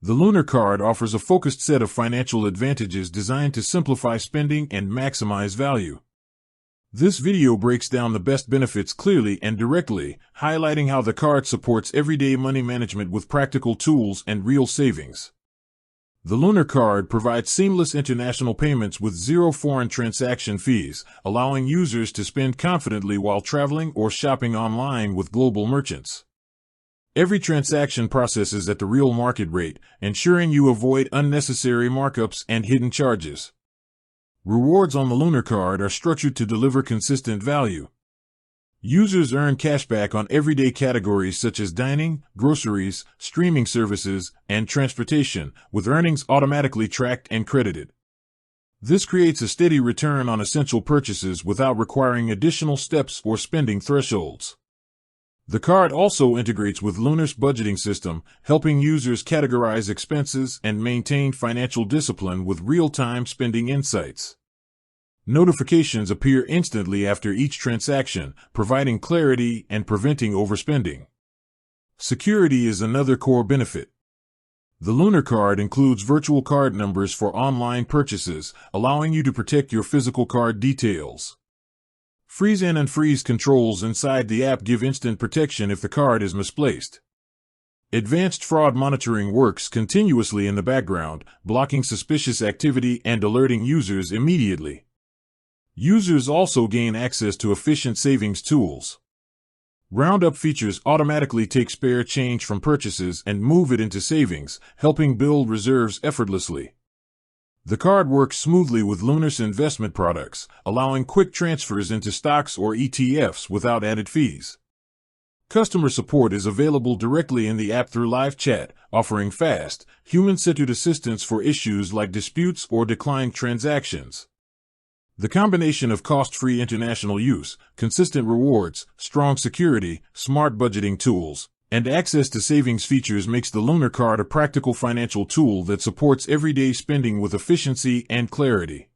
The Lunar card offers a focused set of financial advantages designed to simplify spending and maximize value. This video breaks down the best benefits clearly and directly, highlighting how the card supports everyday money management with practical tools and real savings. The Lunar card provides seamless international payments with zero foreign transaction fees, allowing users to spend confidently while traveling or shopping online with global merchants. Every transaction processes at the real market rate, ensuring you avoid unnecessary markups and hidden charges. Rewards on the Lunar card are structured to deliver consistent value. Users earn cashback on everyday categories such as dining, groceries, streaming services, and transportation, with earnings automatically tracked and credited. This creates a steady return on essential purchases without requiring additional steps or spending thresholds. The card also integrates with Lunar's budgeting system, helping users categorize expenses and maintain financial discipline with real-time spending insights. Notifications appear instantly after each transaction, providing clarity and preventing overspending. Security is another core benefit. The Lunar card includes virtual card numbers for online purchases, allowing you to protect your physical card details. Freeze and unfreeze controls inside the app give instant protection if the card is misplaced. Advanced fraud monitoring works continuously in the background, blocking suspicious activity and alerting users immediately. Users also gain access to efficient savings tools. Roundup features automatically take spare change from purchases and move it into savings, helping build reserves effortlessly. The card works smoothly with Lunar's investment products, allowing quick transfers into stocks or ETFs without added fees. Customer support is available directly in the app through live chat, offering fast, human-centered assistance for issues like disputes or declined transactions. The combination of cost-free international use, consistent rewards, strong security, smart budgeting tools, and access to savings features makes the Lunar card a practical financial tool that supports everyday spending with efficiency and clarity.